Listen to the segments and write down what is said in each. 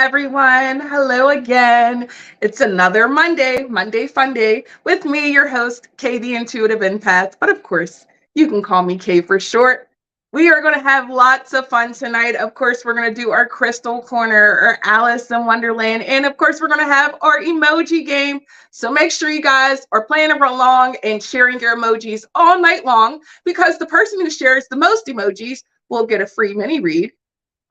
everyone. Hello again. It's another Monday Fun Day with me, your host, Kay the Intuitive Empath. But of course, you can call me Kay for short. We are going to have lots of fun tonight. Of course, we're going to do our Crystal Corner or Alice in Wonderland. And of course, we're going to have our emoji game. So make sure you guys are playing along and sharing your emojis all night long, because the person who shares the most emojis will get a free mini read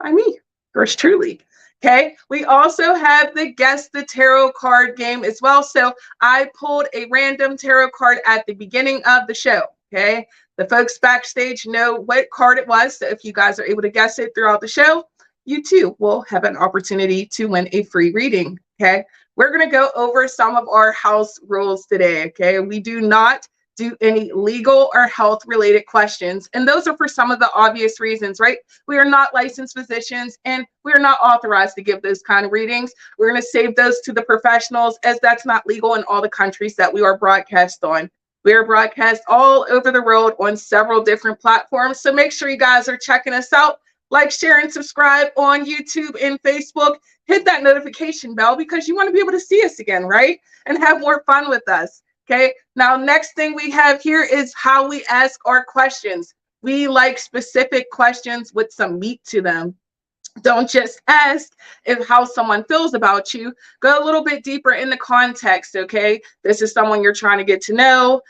by me, yours truly. Okay, we also have the Guess the Tarot card game as well. So I pulled a random tarot card at the beginning of the show. Okay, the folks backstage know what card it was. So if you guys are able to guess it throughout the show, you too will have an opportunity to win a free reading. Okay, we're going to go over some of our house rules today. Okay, we do not do any legal or health related questions. And those are for some of the obvious reasons, right? We are not licensed physicians and we're not authorized to give those kind of readings. We're going to save those to the professionals, as that's not legal in all the countries that we are broadcast on. We are broadcast all over the world on several different platforms. So make sure you guys are checking us out. Like, share, and subscribe on YouTube and Facebook. Hit that notification bell because you want to be able to see us again, right? And have more fun with us. Okay, now next thing we have here is how we ask our questions. We like specific questions with some meat to them. Don't just ask if how someone feels about you. Go a little bit deeper in the context, okay? This is someone you're trying to get to know.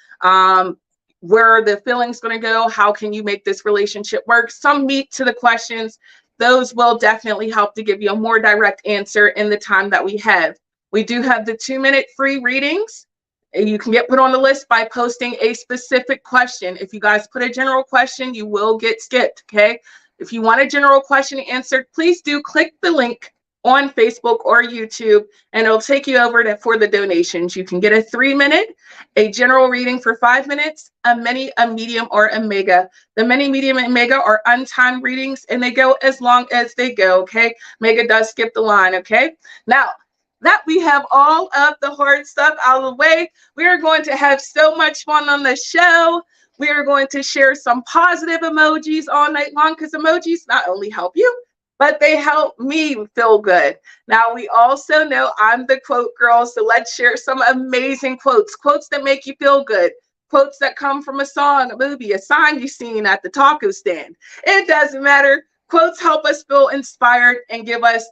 Where are the feelings going to go? How can you make this relationship work? Some meat to the questions. Those will definitely help to give you a more direct answer in the time that we have. We do have the 2-minute free readings. You can get put on the list by posting a specific question. If you guys put a general question, you will get skipped, okay? If you want a general question answered, please do click the link on Facebook or YouTube, and it'll take you over for the donations. You can get a 3-minute, a general reading for 5 minutes, a mini, a medium, or a mega. The mini, medium, and mega are untimed readings, and they go as long as they go, okay? Mega does skip the line, okay? Now, that we have all of the hard stuff out of the way, we are going to have so much fun on the show. We are going to share some positive emojis all night long, because emojis not only help you, but they help me feel good. Now, we also know I'm the quote girl, so let's share some amazing quotes that make you feel good, quotes that come from a song, a movie, a sign you've seen at the taco stand. It doesn't matter. Quotes help us feel inspired and give us,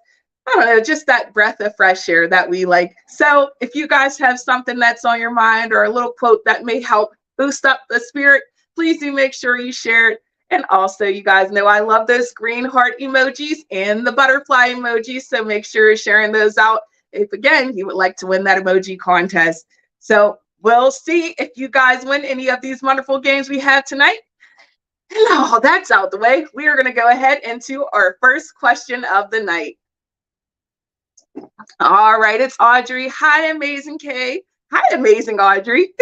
I don't know, just that breath of fresh air that we like. So if you guys have something that's on your mind or a little quote that may help boost up the spirit, please do make sure you share it. And also, you guys know I love those green heart emojis and the butterfly emojis. So make sure you're sharing those out if, again, you would like to win that emoji contest. So we'll see if you guys win any of these wonderful games we have tonight. And now that's out the way, we are going to go ahead into our first question of the night. All right, it's Audrey. Hi, amazing Kay. Hi, amazing Audrey.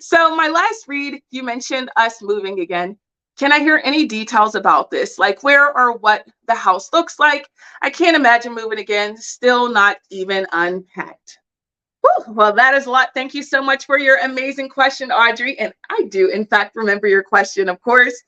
So my last read, you mentioned us moving again. Can I hear any details about this? Like where or what the house looks like? I can't imagine moving again, still not even unpacked. Whew, well, that is a lot. Thank you so much for your amazing question, Audrey. And I do, in fact, remember your question, of course.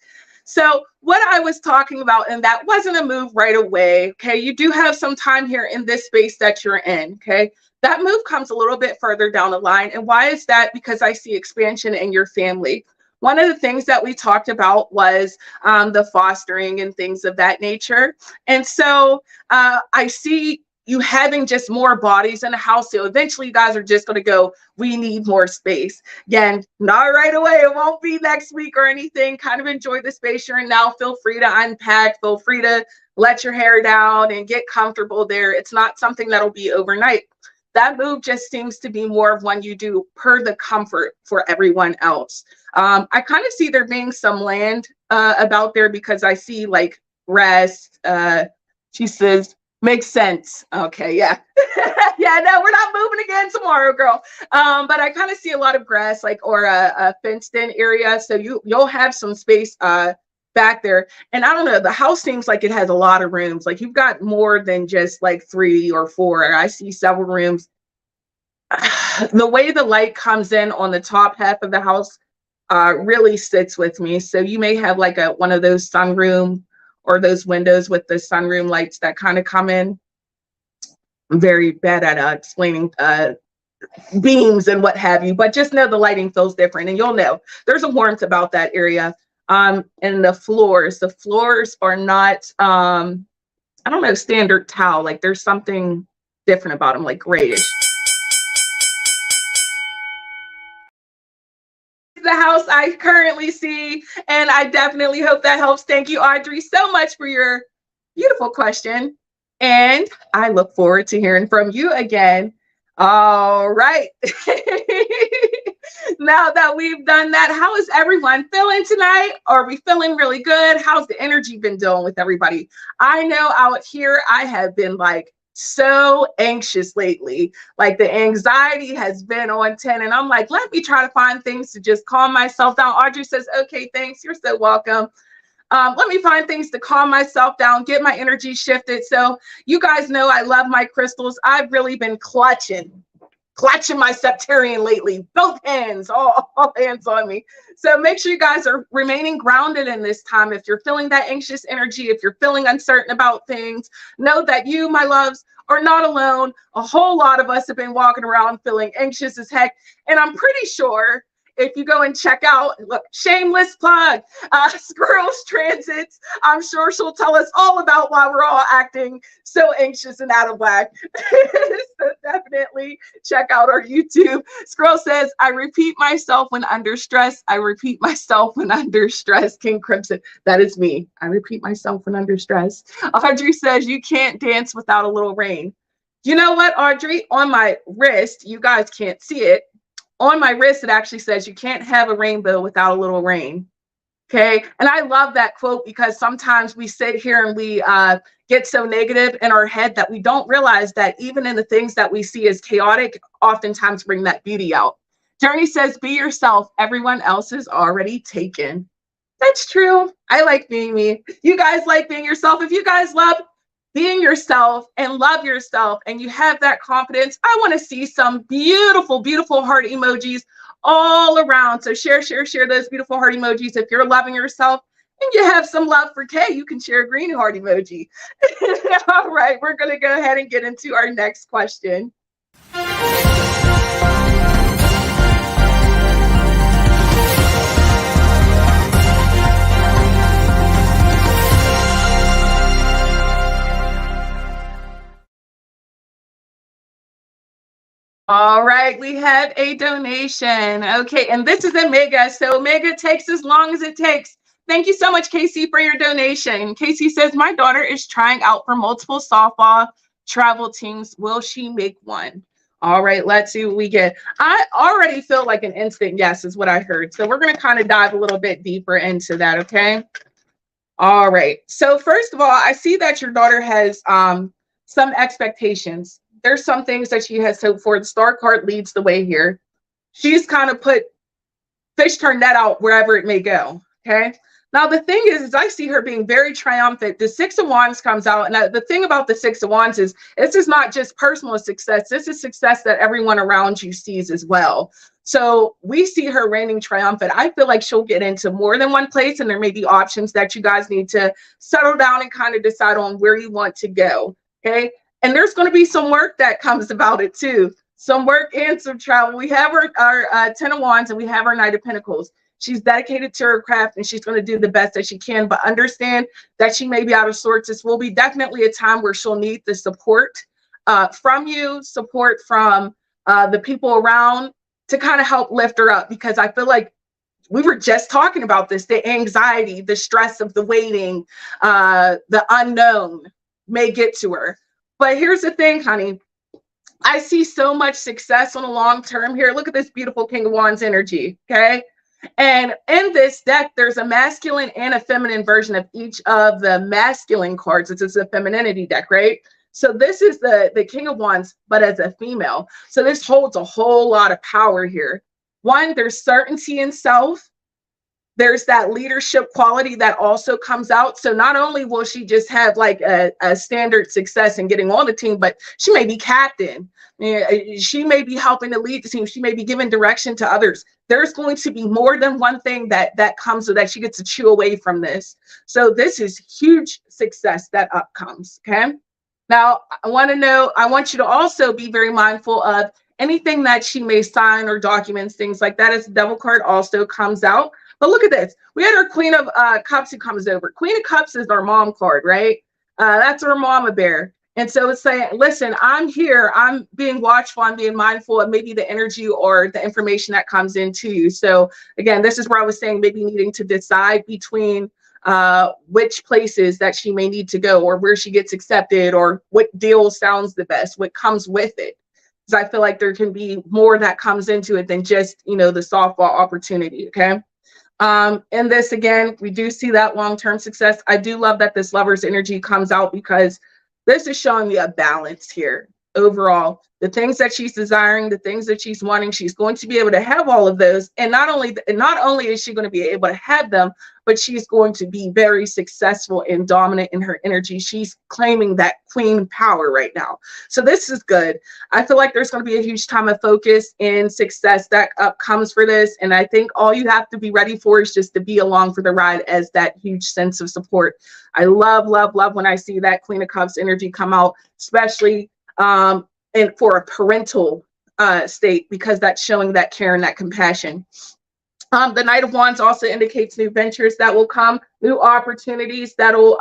So what I was talking about, and that wasn't a move right away, okay? You do have some time here in this space that you're in, okay? That move comes a little bit further down the line. And why is that? Because I see expansion in your family. One of the things that we talked about was the fostering and things of that nature. And so I see you having just more bodies in the house. So eventually you guys are just going to go, we need more space. Again, not right away. It won't be next week or anything. Kind of enjoy the space you're in now. Feel free to unpack. Feel free to let your hair down and get comfortable there. It's not something that'll be overnight. That move just seems to be more of one you do per the comfort for everyone else. I kind of see there being some land about there, because I see like rest. She says, makes sense. Okay, yeah. Yeah, no, we're not moving again tomorrow, girl. But I kind of see a lot of grass, like, or a fenced in area. So you'll have some space back there. And I don't know, the house seems like it has a lot of rooms. Like you've got more than just like 3 or 4. I see several rooms. The way the light comes in on the top half of the house really sits with me. So you may have like one of those sunroom or those windows with the sunroom lights that kind of come in. I'm very bad at explaining beams and what have you, but just know the lighting feels different, and you'll know there's a warmth about that area. And the floors are not, I don't know, standard tile. Like there's something different about them, like grayish. The house I currently see, and I definitely hope that helps. Thank you, Audrey, so much for your beautiful question, and I look forward to hearing from you again. All right. Now that we've done that, how is everyone feeling tonight? Are we feeling really good? How's the energy been doing with everybody? I know out here I have been like so anxious lately. Like the anxiety has been on 10, and I'm like, let me try to find things to just calm myself down. Audrey says, okay, thanks. You're so welcome. Let me find things to calm myself down, get my energy shifted. So you guys know I love my crystals. I've really been clutching my septarian lately, both hands, all hands on me. So make sure you guys are remaining grounded in this time. If you're feeling that anxious energy, if you're feeling uncertain about things, know that you, my loves, are not alone. A whole lot of us have been walking around feeling anxious as heck. And I'm pretty sure if you go and check out, look, shameless plug, Squirrel's Transits, I'm sure she'll tell us all about why we're all acting so anxious and out of whack. So definitely check out our YouTube. Squirrel says, I repeat myself when under stress. I repeat myself when under stress. King Crimson, that is me. I repeat myself when under stress. Audrey says, you can't dance without a little rain. You know what, Audrey? On my wrist, you guys can't see it. On my wrist, it actually says you can't have a rainbow without a little rain. Okay. And I love that quote because sometimes we sit here and we get so negative in our head that we don't realize that even in the things that we see as chaotic, oftentimes bring that beauty out. Journey says, be yourself. Everyone else is already taken. That's true. I like being me. You guys like being yourself. If you guys love being yourself and love yourself and you have that confidence, I want to see some beautiful, beautiful heart emojis all around. So share those beautiful heart emojis. If you're loving yourself and you have some love for Kay, you can share a green heart emoji. All right, we're going to go ahead and get into our next question. All right, we have a donation. Okay, and this is Omega. So Omega takes as long as it takes. Thank you so much, Casey, for your donation. Casey says, my daughter is trying out for multiple softball travel teams. Will she make one? All right, let's see what we get. I already feel like an instant yes is what I heard. So we're going to kind of dive a little bit deeper into that, okay? All right. So first of all, I see that your daughter has some expectations. There's some things that she has hoped for. The star card leads the way here. She's kind of fished her net out wherever it may go. Okay. Now, the thing is I see her being very triumphant. The Six of Wands comes out. And the thing about the Six of Wands is this is not just personal success. This is success that everyone around you sees as well. So we see her reigning triumphant. I feel like she'll get into more than one place, and there may be options that you guys need to settle down and kind of decide on where you want to go. Okay. And there's going to be some work that comes about it too. Some work and some travel. We have our Ten of Wands and we have our Knight of Pentacles. She's dedicated to her craft and she's going to do the best that she can, but understand that she may be out of sorts. This will be definitely a time where she'll need the support from you, support from the people around to kind of help lift her up, because I feel like we were just talking about this, the anxiety, the stress of the waiting, the unknown may get to her. But here's the thing, honey. I see so much success on a long term here. Look at this beautiful King of Wands energy, okay? And in this deck, there's a masculine and a feminine version of each of the masculine cards. It's a femininity deck, right? So this is the King of Wands, but as a female. So this holds a whole lot of power here. One, there's certainty in self. There's that leadership quality that also comes out. So not only will she just have like a standard success in getting on the team, but she may be captain. She may be helping to lead the team. She may be giving direction to others. There's going to be more than one thing that comes so that she gets to chew away from this. So this is huge success that upcomes, okay? Now, I want you to also be very mindful of anything that she may sign or documents, things like that, as the devil card also comes out. But look at this. We had our Queen of Cups who comes over. Queen of Cups is our mom card, right? That's our mama bear. And so it's saying, listen, I'm here. I'm being watchful. I'm being mindful of maybe the energy or the information that comes into you. So again, this is where I was saying maybe needing to decide between which places that she may need to go, or where she gets accepted, or what deal sounds the best, what comes with it. Because I feel like there can be more that comes into it than just, the softball opportunity. Okay. And this, again, we do see that long-term success. I do love that this lover's energy comes out, because this is showing me a balance here. Overall, the things that she's desiring, the things that she's wanting, she's going to be able to have all of those. And not only is she going to be able to have them, but she's going to be very successful and dominant in her energy. She's claiming that queen power right now. So this is good. I feel like there's going to be a huge time of focus and success that comes for this. And I think all you have to be ready for is just to be along for the ride as that huge sense of support. I love, love, love when I see that Queen of Cups energy come out, especially and for a parental state, because that's showing that care and that compassion. The Knight of Wands also indicates new ventures that will come, new opportunities that'll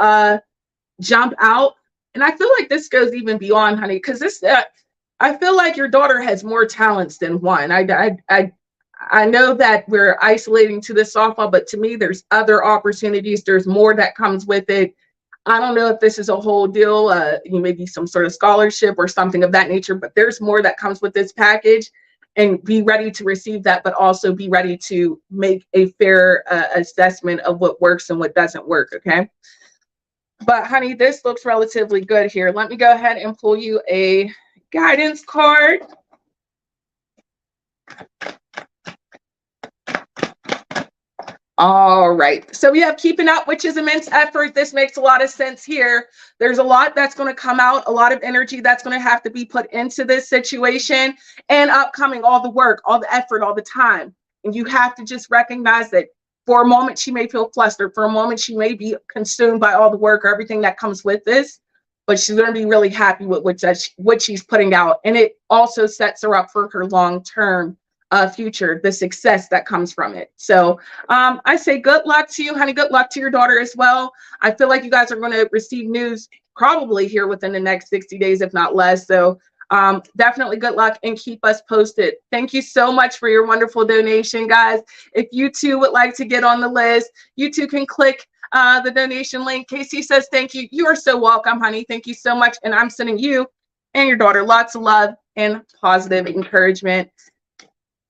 jump out. And I feel like this goes even beyond, honey, because this, I feel like your daughter has more talents than one. I know that we're isolating to this softball, but to me, there's other opportunities. There's more that comes with it. I don't know if this is a whole deal, maybe some sort of scholarship or something of that nature, but there's more that comes with this package, and be ready to receive that, but also be ready to make a fair assessment of what works and what doesn't work, okay? But honey, this looks relatively good here. Let me go ahead and pull you a guidance card. All right, so we have keeping up, which is immense effort. This makes a lot of sense here. There's a lot that's going to come out, a lot of energy that's going to have to be put into this situation, and upcoming, all the work, all the effort, all the time. And you have to just recognize that for a moment, she may feel flustered. For a moment, she may be consumed by all the work or everything that comes with this, but she's going to be really happy with what she's putting out. And it also sets her up for her long-term future, the success that comes from it. So I say good luck to you, honey. Good luck to your daughter as well. I feel like you guys are going to receive news probably here within the next 60 days, if not less. So definitely good luck, and keep us posted. Thank you so much for your wonderful donation, guys. If you too would like to get on the list, you too can click the donation link. Casey says thank you. You are so welcome, honey. Thank you so much. And I'm sending you and your daughter lots of love and positive encouragement.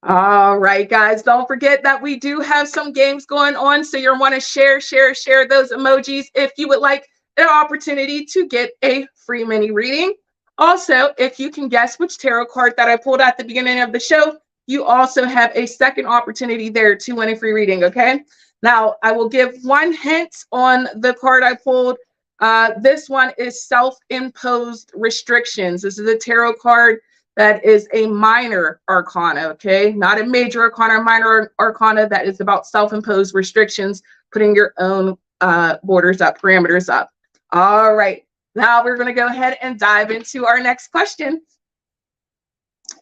All right, guys, don't forget that we do have some games going on. So you'll want to share those emojis if you would like an opportunity to get a free mini reading. Also, if you can guess which tarot card that I pulled at the beginning of the show, you also have a second opportunity there to win a free reading, okay? Now, I will give one hint on the card I pulled. This one is self-imposed restrictions. This is a tarot card that is a minor arcana, okay? Not a major arcana, minor arcana that is about self-imposed restrictions, putting your own borders up, parameters up. All right, now we're gonna go ahead and dive into our next question.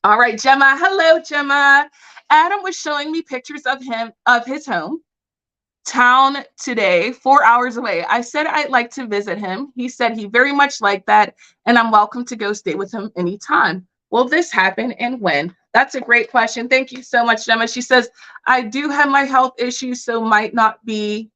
All right, Gemma, hello, Gemma. Adam was showing me pictures of his home town today, 4 hours away. I said I'd like to visit him. He said he very much liked that, and I'm welcome to go stay with him anytime. Will this happen, and when? That's a great question. Thank you so much, Gemma. She says, I do have my health issues, so might not be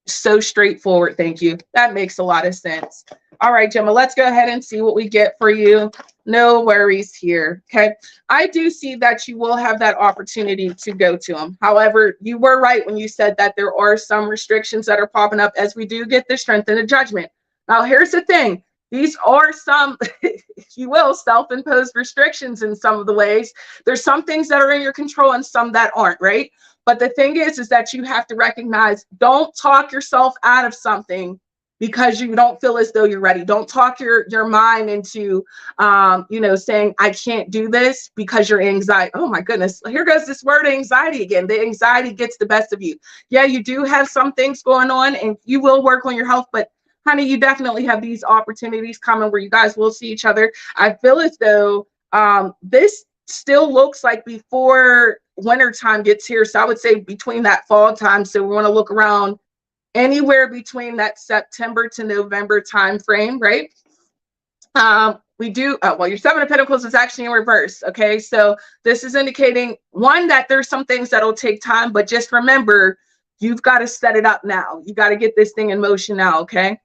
so straightforward. Thank you. That makes a lot of sense. All right, Gemma, let's go ahead and see what we get for you. No worries here. Okay. I do see that you will have that opportunity to go to him. However, you were right when you said that there are some restrictions that are popping up as we do get the strength and the judgment. Now, here's the thing. These are some, if you will, self-imposed restrictions in some of the ways. There's some things that are in your control and some that aren't, right? But the thing is that you have to recognize, don't talk yourself out of something because you don't feel as though you're ready. Don't talk your mind into, saying, I can't do this because your anxiety. Oh my goodness, here goes this word anxiety again. The anxiety gets the best of you. Yeah, you do have some things going on and you will work on your health, but honey, you definitely have these opportunities coming where you guys will see each other. I feel as though this still looks like before winter time gets here. So I would say between that fall time. So we want to look around anywhere between that September to November time frame, right? We do, well, your Seven of Pentacles is actually in reverse, okay? So this is indicating, one, that there's some things that'll take time, but just remember, you've got to set it up now. You got to get this thing in motion now, okay?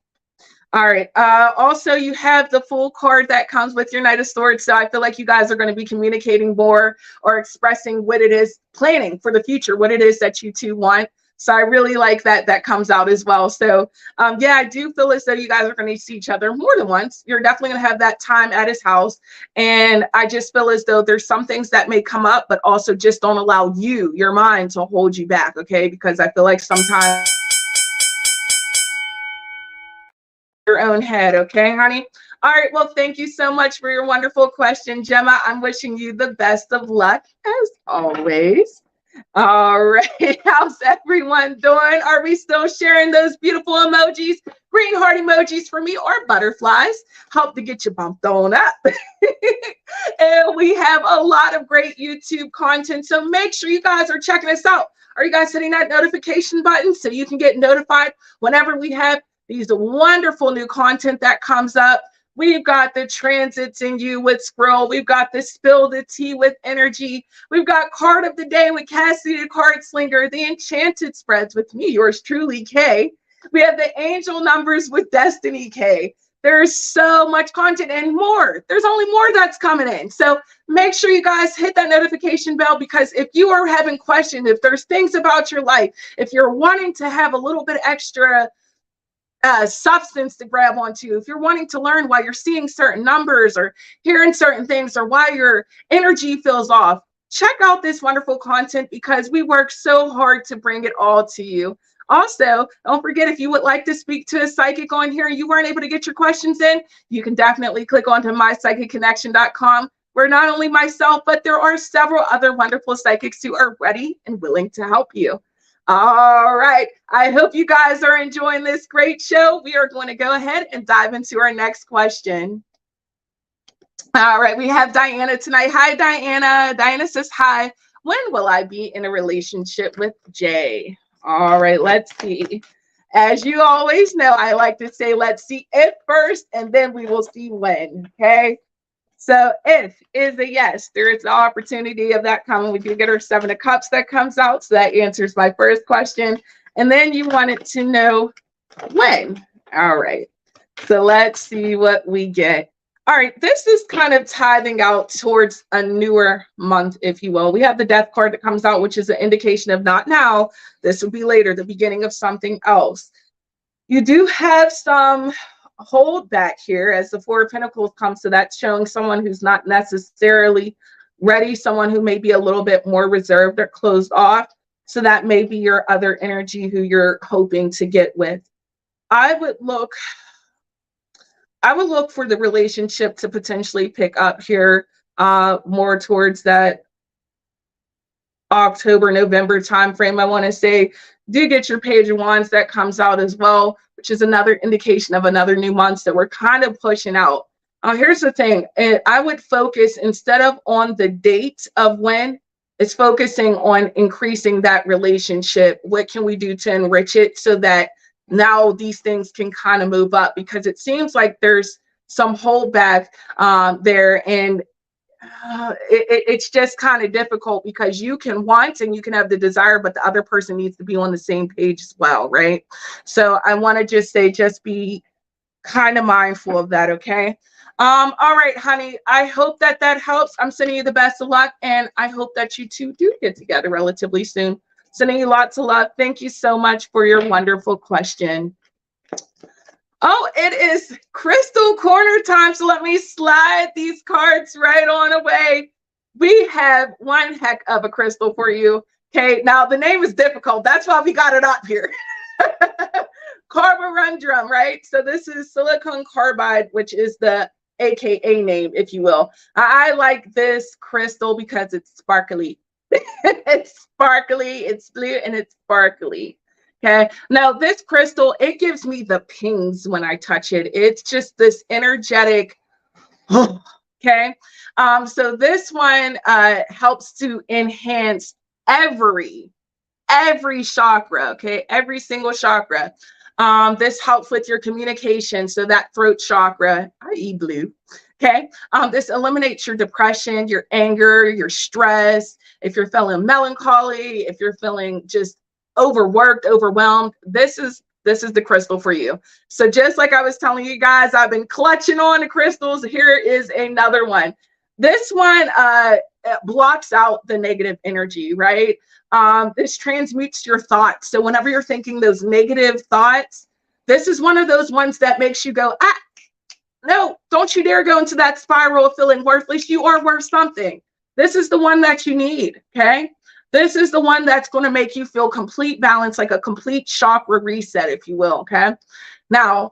All right. Also, you have the Fool card that comes with your Knight of Swords. So I feel like you guys are going to be communicating more or expressing what it is, planning for the future, what it is that you two want. So I really like that that comes out as well. So yeah, I do feel as though you guys are going to see each other more than once. You're definitely going to have that time at his house. And I just feel as though there's some things that may come up, but also just don't allow you, your mind, to hold you back, okay? Because I feel like sometimes your own head, okay, honey? All right, well, thank you so much for your wonderful question, Gemma. I'm wishing you the best of luck as always. All right, how's everyone doing? Are we still sharing those beautiful emojis? Green heart emojis for me, or butterflies. Help to get you bumped on up. And we have a lot of great YouTube content, so make sure you guys are checking us out. Are you guys hitting that notification button so you can get notified whenever we have these wonderful new content that comes up? We've got the transits in you with Squirrel. We've got the Spill the Tea with Energy. We've got Card of the Day with Cassidy the Card Slinger. The Enchanted Spreads with me, yours truly, Kay. We have the Angel Numbers with Destiny, Kay. There's so much content and more. There's only more that's coming in. So make sure you guys hit that notification bell, because if you are having questions, if there's things about your life, if you're wanting to have a little bit extra substance to grab onto, if you're wanting to learn why you're seeing certain numbers or hearing certain things, or why your energy feels off, check out this wonderful content, because we work so hard to bring it all to you. Also, don't forget, if you would like to speak to a psychic on here and you weren't able to get your questions in, you can definitely click onto mypsychicconnection.com, where not only myself, but there are several other wonderful psychics who are ready and willing to help you. All right. I hope you guys are enjoying this great show. We are going to go ahead and dive into our next question. All right. We have Diana tonight. Hi, Diana. Diana says, hi. When will I be in a relationship with Jay? All right. Let's see. As you always know, I like to say, let's see if first, and then we will see when. Okay. So if is a yes, there is the opportunity of that coming. We do get our Seven of Cups that comes out. So that answers my first question. And then you wanted to know when. All right. So let's see what we get. All right. This is kind of tithing out towards a newer month, if you will. We have the Death card that comes out, which is an indication of not now. This will be later, the beginning of something else. You do have some hold back here as the Four of Pentacles comes, so that's showing someone who's not necessarily ready, someone who may be a little bit more reserved or closed off. So that may be your other energy who you're hoping to get with. I would look for the relationship to potentially pick up here more towards that October, November timeframe. I want to say, do get your Page of Wands that comes out as well, which is another indication of another new month that we're kind of pushing out. Here's the thing. I would focus, instead of on the date of when, it's focusing on increasing that relationship. What can we do to enrich it so that now these things can kind of move up? Because it seems like there's some holdback there, and it's just kind of difficult, because you can want and you can have the desire, but the other person needs to be on the same page as well, right? So I want to just say, just be kind of mindful of that, okay? All right, honey, I hope that that helps. I'm sending you the best of luck, and I hope that you two do get together relatively soon. Sending you lots of love. Thank you so much for your wonderful question. Oh, it is crystal corner time, so let me slide these cards right on away. We have one heck of a crystal for you. Okay, now the name is difficult. That's why we got it up here. Carborundrum, right? So this is silicon carbide, which is the AKA name, if you will. I like this crystal because it's sparkly. It's sparkly, it's blue, and it's sparkly. Okay. Now this crystal, it gives me the pings when I touch it. It's just this energetic. Okay. So this one helps to enhance every chakra, okay, every single chakra. This helps with your communication, so that throat chakra, i.e. blue, okay. This eliminates your depression, your anger, your stress. If you're feeling melancholy, if you're feeling just overworked, overwhelmed, this is the crystal for you. So just like I was telling you guys, I've been clutching on the crystals. Here is another one. This one blocks out the negative energy, right? This transmutes your thoughts. So whenever you're thinking those negative thoughts, this is one of those ones that makes you go, no, don't you dare go into that spiral of feeling worthless. You are worth something. This is the one that you need, okay? This is the one that's going to make you feel complete balance, like a complete chakra reset, if you will, okay? Now,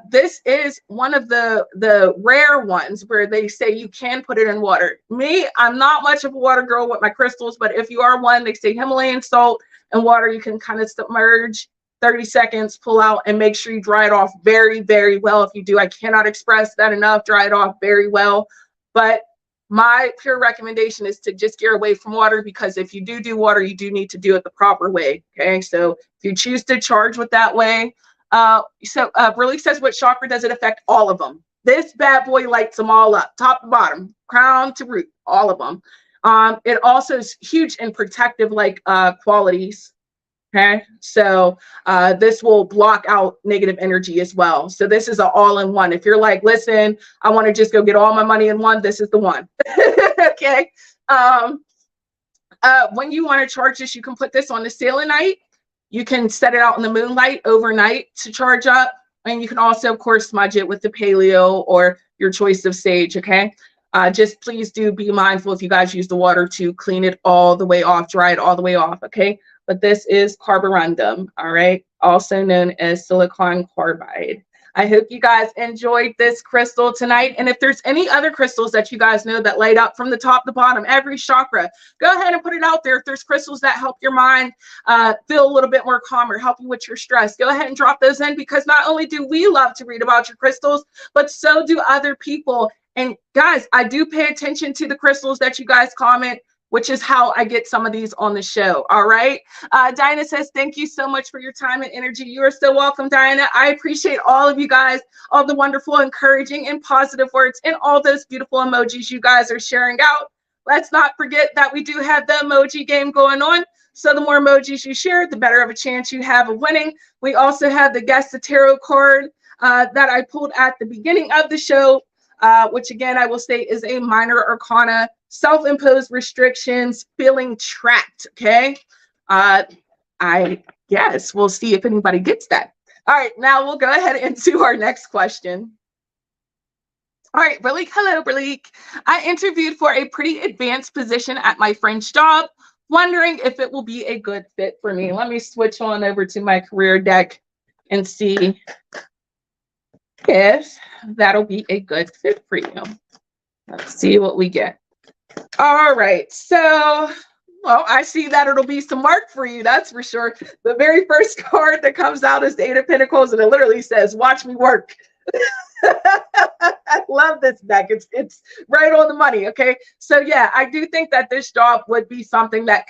this is one of the rare ones where they say you can put it in water. Me, I'm not much of a water girl with my crystals, but if you are one, they say Himalayan salt and water, you can kind of submerge 30 seconds, pull out, and make sure you dry it off very, very well. If you do, I cannot express that enough, dry it off very well. But my pure recommendation is to just gear away from water, because if you do water, you do need to do it the proper way, okay? So if you choose to charge with that way, really says what chakra does it affect? All of them. This bad boy lights them all up, top to bottom, crown to root, all of them. It also is huge in protective qualities. Okay, so this will block out negative energy as well. So this is an all-in-one. If you're like, listen, I want to just go get all my money in one, this is the one. Okay. When you want to charge this, you can put this on the selenite. You can set it out in the moonlight overnight to charge up. And you can also, of course, smudge it with the paleo or your choice of sage, okay? Just please do be mindful if you guys use the water to clean it all the way off, dry it all the way off, okay? But this is carborundum, all right? Also known as silicon carbide. I hope you guys enjoyed this crystal tonight. And if there's any other crystals that you guys know that light up from the top to bottom, every chakra, go ahead and put it out there. If there's crystals that help your mind feel a little bit more calmer, help you with your stress, go ahead and drop those in, because not only do we love to read about your crystals, but so do other people. And guys, I do pay attention to the crystals that you guys comment, which is how I get some of these on the show. All right. Diana says, thank you so much for your time and energy. You are so welcome, Diana. I appreciate all of you guys, all the wonderful, encouraging, and positive words, and all those beautiful emojis you guys are sharing out. Let's not forget that we do have the emoji game going on. So the more emojis you share, the better of a chance you have of winning. We also have the Guess the Tarot card that I pulled at the beginning of the show, which again, I will say is a minor arcana, self-imposed restrictions, feeling trapped, okay? I guess we'll see if anybody gets that. All right, now we'll go ahead into our next question. All right, Bralik, hello, Bralik. I interviewed for a pretty advanced position at my French job, wondering if it will be a good fit for me. Let me switch on over to my career deck and see if that'll be a good fit for you. Let's see what we get. All right, so, well, I see that it'll be some work for you, that's for sure. The very first card that comes out is the Eight of Pentacles, and it literally says, watch me work. I love this deck. It's right on the money, okay? So yeah, I do think that this job would be something that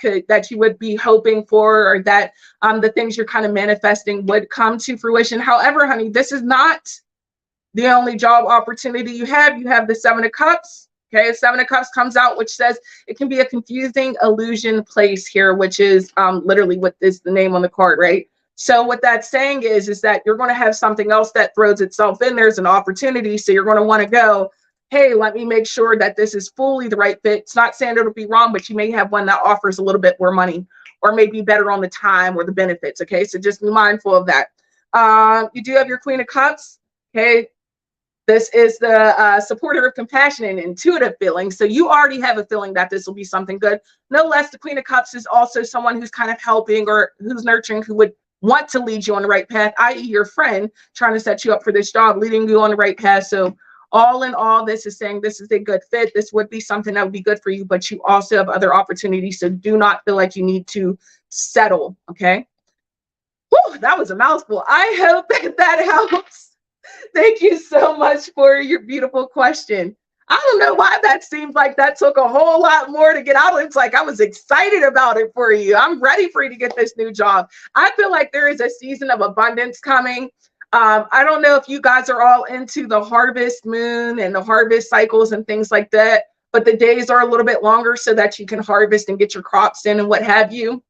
you would be hoping for, or that the things you're kind of manifesting would come to fruition. However, honey, this is not the only job opportunity you have. You have the Seven of Cups. Okay, Seven of Cups comes out, which says it can be a confusing illusion place here, which is literally what is the name on the card, right? So what that's saying is that you're going to have something else that throws itself in. There's an opportunity, so you're going to want to go, hey, let me make sure that this is fully the right fit. It's not saying it'll be wrong, but you may have one that offers a little bit more money, or maybe better on the time or the benefits. Okay, so just be mindful of that. You do have your Queen of Cups. Okay. This is the supporter of compassion and intuitive feelings. So you already have a feeling that this will be something good. No less, the Queen of Cups is also someone who's kind of helping, or who's nurturing, who would want to lead you on the right path, i.e. your friend trying to set you up for this job, leading you on the right path. So all in all, this is saying this is a good fit. This would be something that would be good for you, but you also have other opportunities. So do not feel like you need to settle, okay? Whew, that was a mouthful. I hope that helps. Thank you so much for your beautiful question. I don't know why that seemed like that took a whole lot more to get out. It's like I was excited about it for you. I'm ready for you to get this new job. I feel like there is a season of abundance coming. I don't know if you guys are all into the harvest moon and the harvest cycles and things like that, but the days are a little bit longer so that you can harvest and get your crops in and what have you.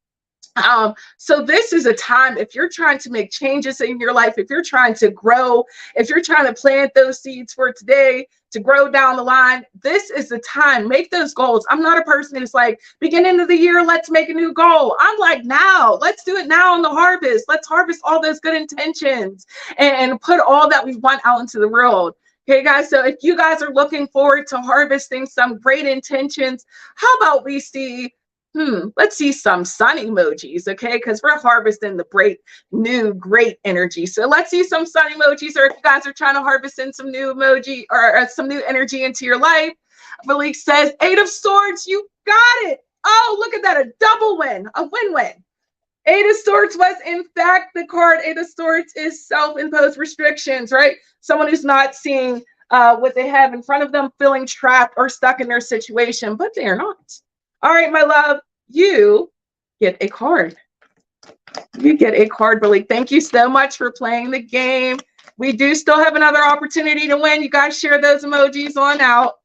So this is a time, if you're trying to make changes in your life, if you're trying to grow, if you're trying to plant those seeds for today to grow down the line, this is the time. Make those goals. I'm not a person who's like, beginning of the year, let's make a new goal. I'm like, now, let's do it now in the harvest. Let's harvest all those good intentions and put all that we want out into the world. Okay, guys, so if you guys are looking forward to harvesting some great intentions, how about we see let's see some sun emojis, okay? Because we're harvesting the great energy. So let's see some sun emojis, or if you guys are trying to harvest in some new emoji or some new energy into your life. Malik says, Eight of Swords, you got it. Oh, look at that, a double win, a win-win. Eight of Swords was, in fact, the card. Eight of Swords is self-imposed restrictions, right? Someone who's not seeing what they have in front of them, feeling trapped or stuck in their situation, but they are not. All right, my love, you get a card. You get a card, Malik. Thank you so much for playing the game. We do still have another opportunity to win. You guys share those emojis on out.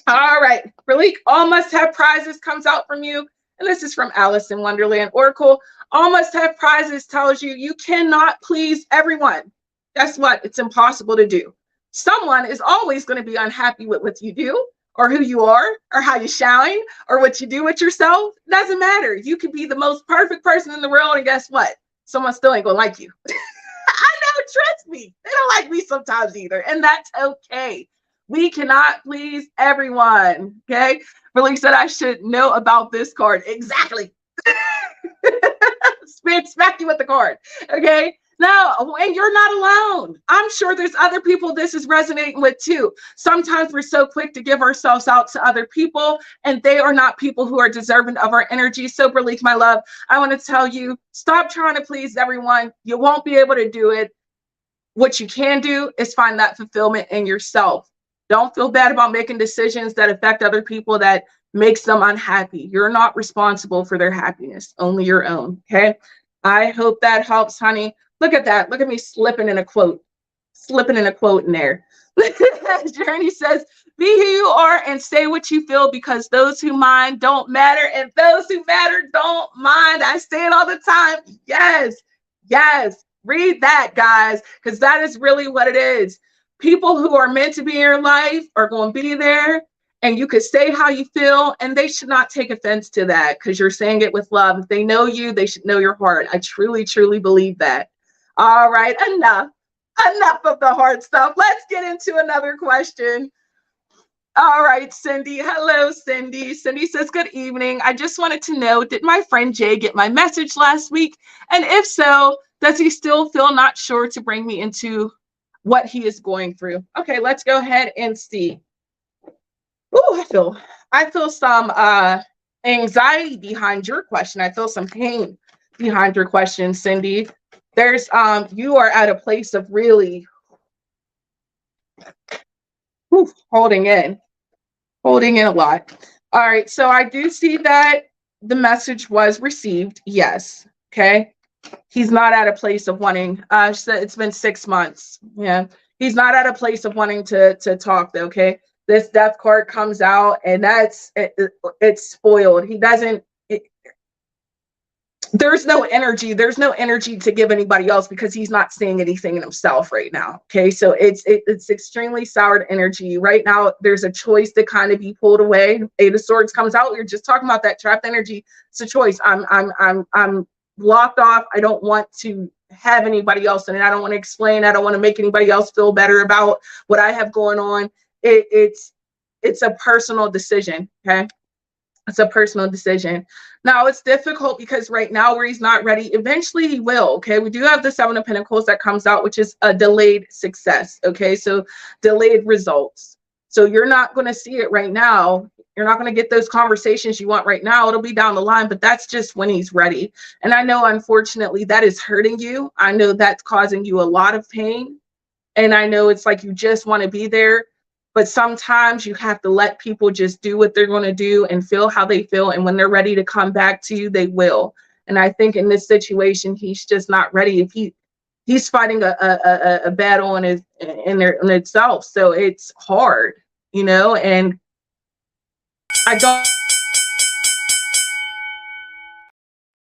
All right, Malik, all must-have prizes comes out from you. And this is from Alice in Wonderland Oracle. All must-have prizes tells you you cannot please everyone. Guess what? It's impossible to do. Someone is always going to be unhappy with what you do, or who you are, or how you shine, or what you do with yourself. Doesn't matter. You could be the most perfect person in the world, and guess what? Someone still ain't gonna like you. I know, trust me. They don't like me sometimes either, and that's okay. We cannot please everyone, okay? Malik said I should know about this card. Exactly. Smack you with the card, okay? No, and you're not alone. I'm sure there's other people this is resonating with too. Sometimes we're so quick to give ourselves out to other people, and they are not people who are deserving of our energy. So, Berlique, my love, I want to tell you, stop trying to please everyone. You won't be able to do it. What you can do is find that fulfillment in yourself. Don't feel bad about making decisions that affect other people that makes them unhappy. You're not responsible for their happiness, only your own, okay? I hope that helps, honey. Look at that. Look at me slipping in a quote in there. Journey says, be who you are and say what you feel, because those who mind don't matter and those who matter don't mind. I say it all the time. Yes, yes. Read that, guys, because that is really what it is. People who are meant to be in your life are going to be there, and you could say how you feel, and they should not take offense to that because you're saying it with love. If they know you, they should know your heart. I truly, truly believe that. All right, enough of the hard stuff. Let's get into another question. All right, Cindy. Hello, Cindy. Cindy says, good evening. I just wanted to know, did my friend Jay get my message last week? And if so, does he still feel not sure to bring me into what he is going through? Okay, let's go ahead and see. Ooh, I feel some anxiety behind your question. I feel some pain behind your question, Cindy. There's you are at a place of really holding in a lot. All right, so I do see that the message was received. Yes. Okay. He's not at a place of wanting, it's been 6 months. Yeah. He's not at a place of wanting to talk though. Okay. This death card comes out, and it's spoiled. He doesn't, there's no energy to give anybody else because he's not seeing anything in himself right now. Okay, so it's extremely soured energy right now. There's a choice to kind of be pulled away. Eight of Swords comes out. We were just talking about that trapped energy. It's a choice. I'm blocked off. I don't want to have anybody else in it. I don't want to explain. I don't want to make anybody else feel better about what I have going on. It's a personal decision. Okay. It's a personal decision. Now, it's difficult because right now where he's not ready, eventually he will, okay? We do have the Seven of Pentacles that comes out, which is a delayed success, okay? So delayed results. So you're not going to see it right now. You're not going to get those conversations you want right now. It'll be down the line, but that's just when he's ready. And I know, unfortunately, that is hurting you. I know that's causing you a lot of pain. And I know it's like you just want to be there, but sometimes you have to let people just do what they're going to do and feel how they feel. And when they're ready to come back to you, they will. And I think in this situation, he's just not ready. If he's fighting a battle in itself, so it's hard, and I don't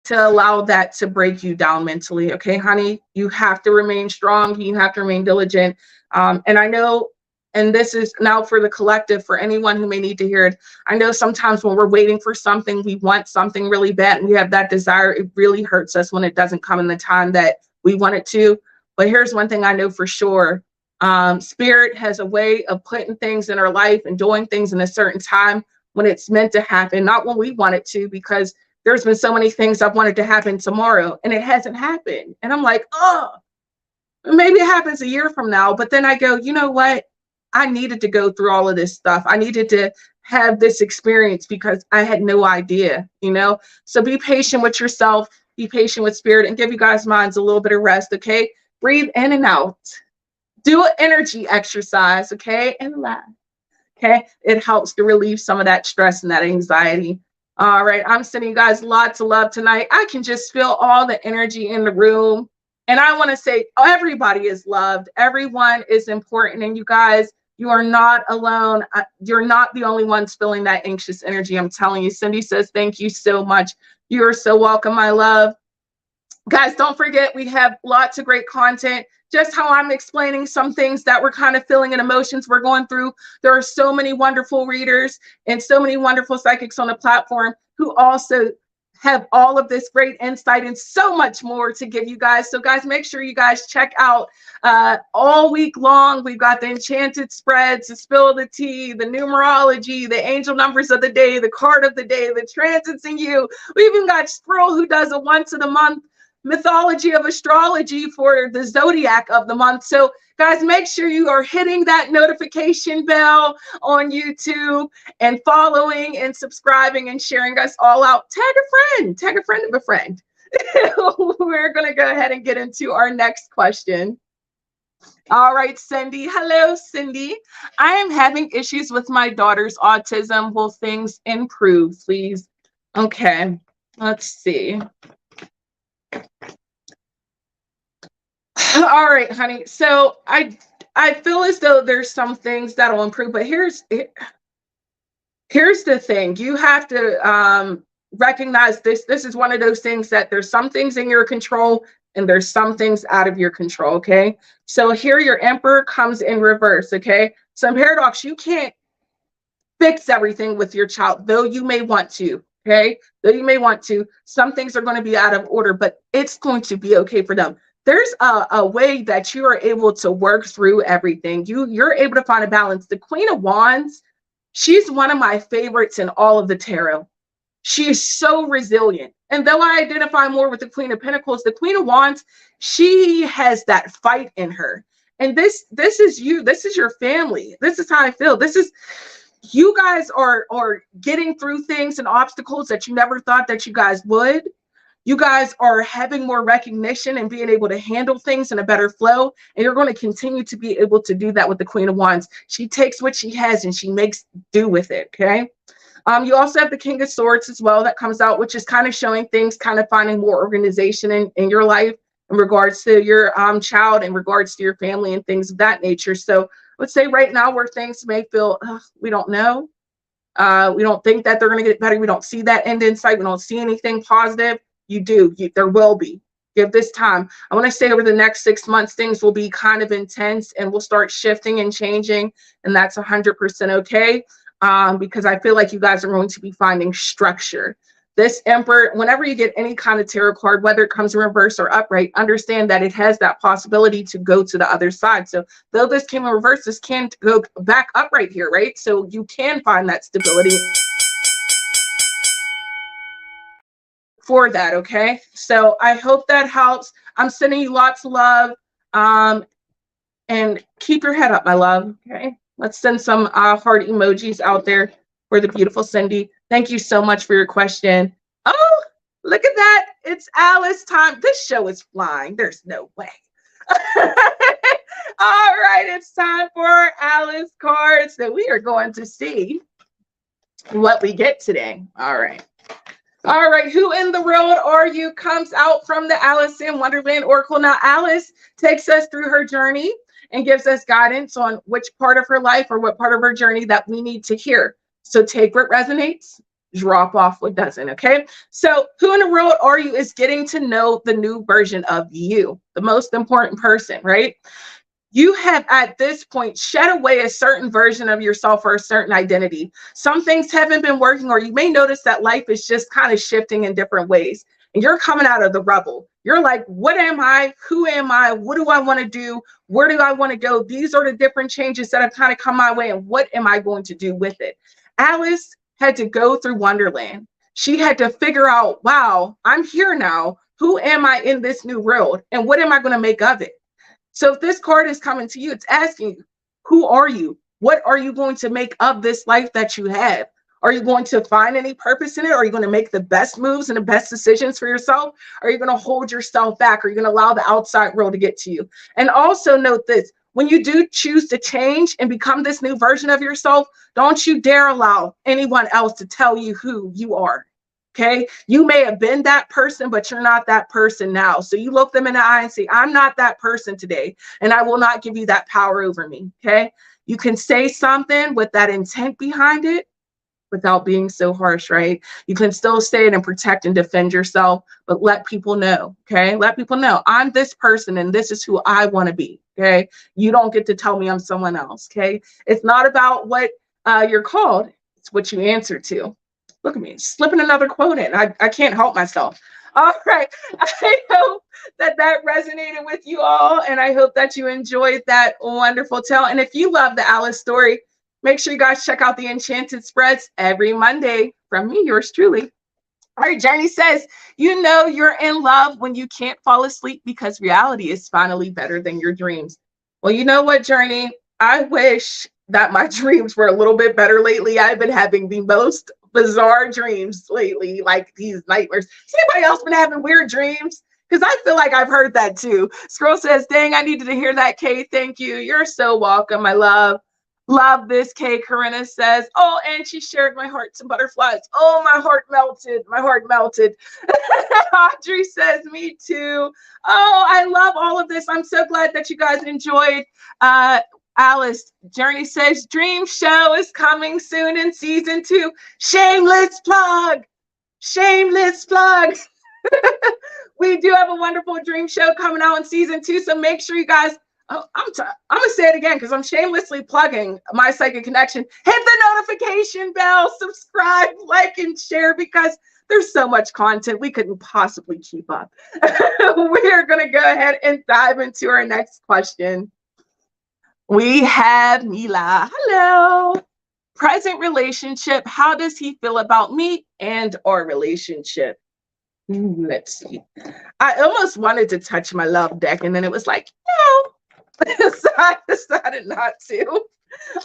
to allow that to break you down mentally. Okay, honey, you have to remain strong. You have to remain diligent. And I know, and this is now for the collective, for anyone who may need to hear it. I know sometimes when we're waiting for something, we want something really bad and we have that desire. It really hurts us when it doesn't come in the time that we want it to. But here's one thing I know for sure. Spirit has a way of putting things in our life and doing things in a certain time when it's meant to happen, not when we want it to, because there's been so many things I've wanted to happen tomorrow and it hasn't happened. And I'm like, oh, maybe it happens a year from now. But then I go, you know what? I needed to go through all of this stuff. I needed to have this experience because I had no idea, So be patient with yourself, be patient with spirit, and give you guys' minds a little bit of rest, okay? Breathe in and out. Do an energy exercise, okay? And laugh, okay? It helps to relieve some of that stress and that anxiety. All right, I'm sending you guys lots of love tonight. I can just feel all the energy in the room. And I want to say everybody is loved. Everyone is important. And you guys, you are not alone. You're not the only ones feeling that anxious energy. I'm telling you. Cindy says, thank you so much. You are so welcome, my love. Guys, don't forget, we have lots of great content. Just how I'm explaining some things that we're kind of feeling and emotions we're going through. There are so many wonderful readers and so many wonderful psychics on the platform who also have all of this great insight and so much more to give you guys. So guys, make sure you guys check out all week long. We've got the enchanted spreads, the spill the tea, the numerology, the angel numbers of the day, the card of the day, the transits in you. We even got Squirrel who does a once in a month mythology of astrology for the zodiac of the month. So guys, make sure you are hitting that notification bell on YouTube and following and subscribing and sharing us all out. Tag a friend of a friend. We're going to go ahead and get into our next question. All right, Cindy. Hello, Cindy. I am having issues with my daughter's autism. Will things improve, please? Okay, let's see. All right, honey. So I feel as though there's some things that'll improve, but here's the thing. You have to recognize this. This is one of those things that there's some things in your control and there's some things out of your control, okay? So here your Emperor comes in reverse, okay? So in paradox, you can't fix everything with your child, though you may want to, okay? Though you may want to. Some things are going to be out of order, but it's going to be okay for them. There's a way that you are able to work through everything. You're able to find a balance. The Queen of Wands, she's one of my favorites in all of the tarot. She is so resilient. And though I identify more with the Queen of Pentacles, the Queen of Wands, she has that fight in her. And this is you. This is your family. This is how I feel. This is, you guys are getting through things and obstacles that you never thought that you guys would. You guys are having more recognition and being able to handle things in a better flow. And you're going to continue to be able to do that with the Queen of Wands. She takes what she has and she makes do with it, okay? You also have the King of Swords as well that comes out, which is kind of showing things, kind of finding more organization in your life in regards to your child, in regards to your family and things of that nature. So let's say right now where things may feel, we don't know. We don't think that they're going to get better. We don't see that end in sight. We don't see anything positive. You do. There will be. Give this time. I want to say over the next 6 months, things will be kind of intense and we'll start shifting and changing. And that's 100% okay. Because I feel like you guys are going to be finding structure. This Emperor, whenever you get any kind of tarot card, whether it comes in reverse or upright, understand that it has that possibility to go to the other side. So though this came in reverse, this can go back upright here, right? So you can find that stability for that, okay? So I hope that helps. I'm sending you lots of love. And keep your head up, my love, okay? Let's send some heart emojis out there for the beautiful Cindy. Thank you so much for your question. Oh, look at that. It's Alice time. This show is flying. There's no way. All right, it's time for Alice cards that we are going to see what we get today. All right. All right, who in the world are you? Comes out from the Alice in Wonderland Oracle. Now, Alice takes us through her journey and gives us guidance on which part of her life or what part of her journey that we need to hear. So take what resonates, drop off what doesn't, okay? So who in the world are you is getting to know the new version of you, the most important person, right? You have at this point shed away a certain version of yourself or a certain identity. Some things haven't been working, or you may notice that life is just kind of shifting in different ways. And you're coming out of the rubble. You're like, what am I? Who am I? What do I want to do? Where do I want to go? These are the different changes that have kind of come my way. And what am I going to do with it? Alice had to go through Wonderland. She had to figure out, wow, I'm here now. Who am I in this new world? And what am I going to make of it? So if this card is coming to you, it's asking you, who are you? What are you going to make of this life that you have? Are you going to find any purpose in it? Are you going to make the best moves and the best decisions for yourself? Are you going to hold yourself back? Are you going to allow the outside world to get to you? And also note this, when you do choose to change and become this new version of yourself, don't you dare allow anyone else to tell you who you are. Okay, you may have been that person, but you're not that person now. So you look them in the eye and say, I'm not that person today, and I will not give you that power over me. Okay, you can say something with that intent behind it without being so harsh, right? You can still say it and protect and defend yourself, but let people know. Okay, let people know I'm this person and this is who I want to be. Okay, you don't get to tell me I'm someone else. Okay, it's not about what you're called, it's what you answer to. Look at me, slipping another quote in. I can't help myself. All right. I hope that resonated with you all, and I hope that you enjoyed that wonderful tale. And if you love the Alice story, make sure you guys check out the Enchanted Spreads every Monday from me, yours truly. All right, Journey says, you know you're in love when you can't fall asleep because reality is finally better than your dreams. Well, you know what, Journey? I wish that my dreams were a little bit better lately. I've been having the most bizarre dreams lately, like these nightmares. Has anybody else been having weird dreams? Because I feel like I've heard that too. Scroll says, dang, I needed to hear that, Kay. Thank you. You're so welcome, my love. Love this, Kay. Corinna says, oh, and she shared my hearts and butterflies. Oh, my heart melted. My heart melted. Audrey says, me too. Oh, I love all of this. I'm so glad that you guys enjoyed Alice. Journey says, dream show is coming soon in season 2. Shameless plug. Shameless plug. We do have a wonderful dream show coming out in season 2. So make sure you guys, I'm going to say it again because I'm shamelessly plugging my Psychic Connection. Hit the notification bell, subscribe, like, and share because there's so much content we couldn't possibly keep up. We are going to go ahead and dive into our next question. We have Mila. Hello. Present relationship. How does he feel about me and our relationship? Let's see. I almost wanted to touch my love deck, and then it was like, no. So I decided not to. All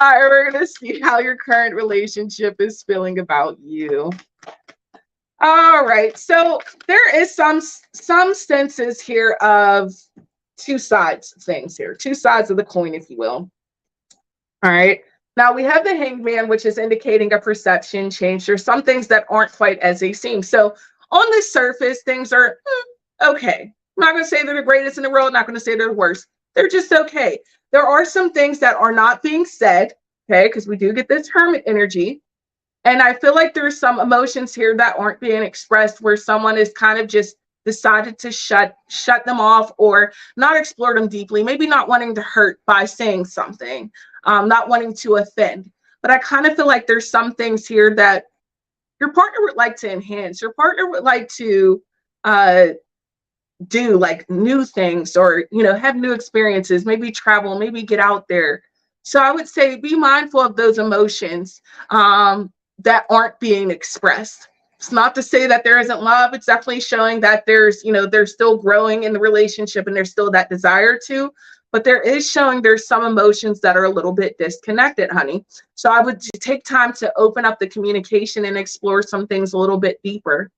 right, we're going to see how your current relationship is feeling about you. All right. So there is some senses here of two sides of things here, two sides of the coin, if you will. All right. Now we have the Hangman, which is indicating a perception change. There's some things that aren't quite as they seem. So on the surface, things are okay. I'm not going to say they're the greatest in the world. Not going to say they're the worst. They're just okay. There are some things that are not being said, okay, because we do get this Hermit energy. And I feel like there's some emotions here that aren't being expressed where someone is kind of just decided to shut them off or not explore them deeply, maybe not wanting to hurt by saying something, not wanting to offend. But I kind of feel like there's some things here that your partner would like to enhance. Your partner would like to do like new things or, you know, have new experiences, maybe travel, maybe get out there. So I would say be mindful of those emotions that aren't being expressed. It's not to say that there isn't love. It's definitely showing that there's, you know, they're still growing in the relationship and there's still that desire to, but there is showing there's some emotions that are a little bit disconnected, honey. So I would take time to open up the communication and explore some things a little bit deeper.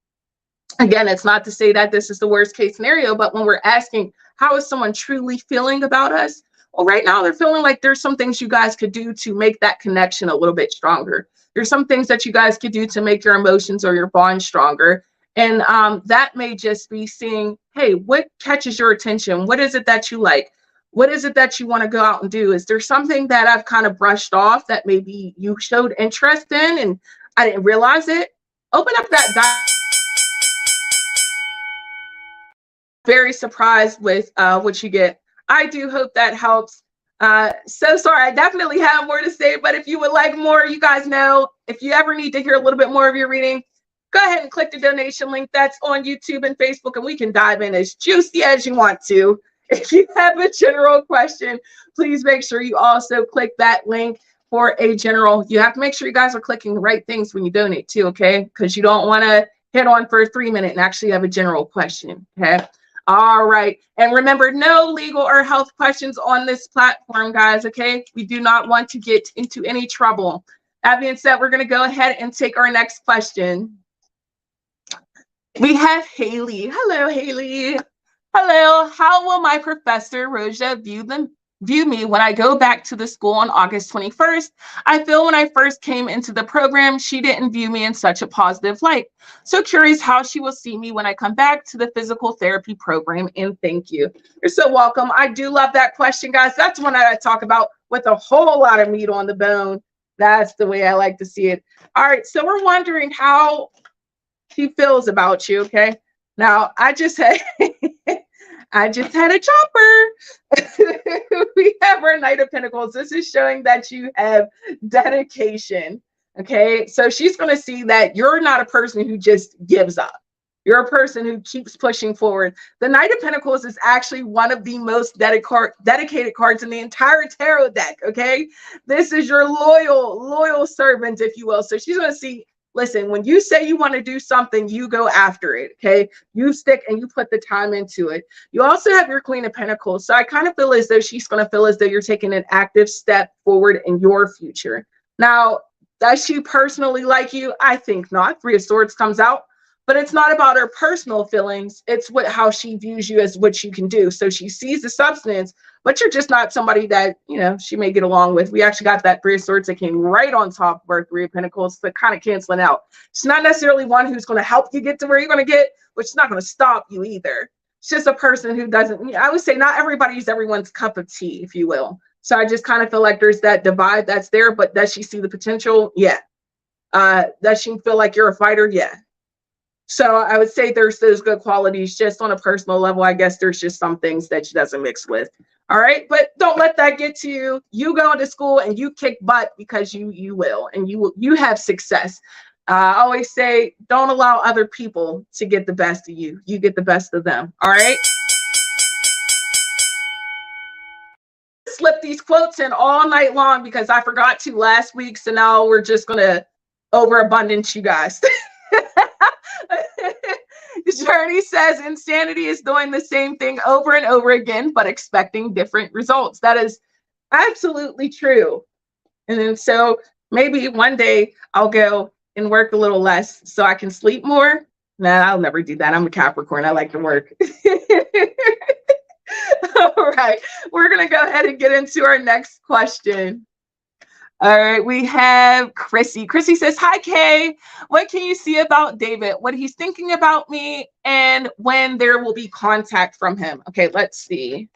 Again, it's not to say that this is the worst case scenario, but when we're asking, how is someone truly feeling about us? Well, right now they're feeling like there's some things you guys could do to make that connection a little bit stronger. There's some things that you guys could do to make your emotions or your bond stronger. And that may just be seeing, hey, what catches your attention? What is it that you like? What is it that you want to go out and do? Is there something that I've kind of brushed off that maybe you showed interest in and I didn't realize it? Open up that very surprised with what you get. I do hope that helps. So sorry, I definitely have more to say, but if you would like more, you guys know, if you ever need to hear a little bit more of your reading, go ahead and click the donation link that's on YouTube and Facebook, and we can dive in as juicy as you want to. If you have a general question, please make sure you also click that link for a general. You have to make sure you guys are clicking the right things when you donate too, okay? Because you don't want to hit on for a 3-minute and actually have a general question, okay? All right. And remember, no legal or health questions on this platform, guys, okay? We do not want to get into any trouble. That being said, we're going to go ahead and take our next question. We have Haley. Hello, Haley. Hello. How will my professor, Roja, view me when I go back to the school on August 21st? I feel when I first came into the program, she didn't view me in such a positive light. So curious how she will see me when I come back to the physical therapy program, and thank you. You're so welcome. I do love that question, guys. That's one that I talk about with a whole lot of meat on the bone. That's the way I like to see it. All right, so we're wondering how she feels about you, okay? Now, I just had a chopper. We have our Knight of Pentacles. This is showing that you have dedication. Okay, so she's going to see that you're not a person who just gives up. You're a person who keeps pushing forward. The Knight of Pentacles is actually one of the most dedicated cards in the entire tarot deck. Okay, this is your loyal servant, if you will. So she's going to see, listen, when you say you want to do something, you go after it, okay? You stick and you put the time into it. You also have your Queen of Pentacles. So I kind of feel as though she's going to feel as though you're taking an active step forward in your future. Now, does she personally like you? I think not. Three of Swords comes out, but it's not about her personal feelings. It's how she views you as what you can do. So she sees the substance, but you're just not somebody that, you know, she may get along with. We actually got that Three of Swords that came right on top of our Three of Pentacles, so kind of canceling out. She's not necessarily one who's going to help you get to where you're going to get, but she's not going to stop you either. She's just a person who doesn't, I would say not everybody's everyone's cup of tea, if you will. So I just kind of feel like there's that divide that's there, but does she see the potential? Yeah. Does she feel like you're a fighter? Yeah. So I would say there's those good qualities. Just on a personal level, I guess there's just some things that she doesn't mix with. All right, but don't let that get to you. You go into school and you kick butt because you will, and you have success. I always say, don't allow other people to get the best of you. You get the best of them. All right. Slip these quotes in all night long because I forgot to last week. So now we're just gonna overabundance you guys. Journey says insanity is doing the same thing over and over again, but expecting different results. That is absolutely true. And then so maybe one day I'll go and work a little less so I can sleep more. Nah, I'll never do that. I'm a Capricorn. I like to work. All right, we're gonna go ahead and get into our next question. All right, we have Chrissy. Chrissy says, hi, Kay. What can you see about David? What he's thinking about me and when there will be contact from him? Okay, let's see.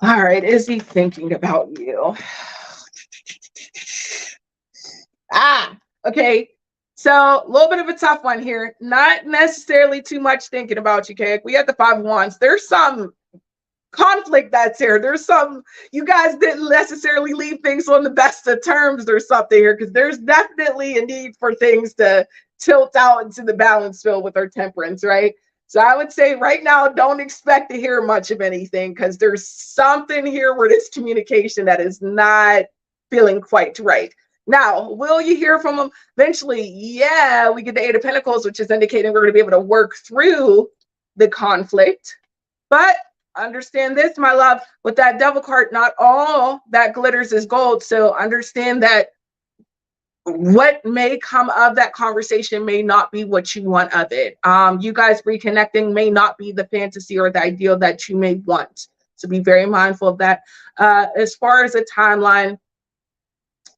All right, is he thinking about you? Okay. So a little bit of a tough one here. Not necessarily too much thinking about you, Kay. We have the Five of Wands. There's some conflict that's here. There's some, you guys didn't necessarily leave things on the best of terms or something here, because there's definitely a need for things to tilt out into the balance field with our Temperance, right? So I would say right now, don't expect to hear much of anything, because there's something here where this communication that is not feeling quite right. Now, will you hear from him eventually? Yeah, we get the Eight of Pentacles, which is indicating we're going to be able to work through the conflict. But understand this, my love, with that devil card, not all that glitters is gold. So understand that what may come of that conversation may not be what you want of it. You guys reconnecting may not be the fantasy or the ideal that you may want. So be very mindful of that. As far as a timeline,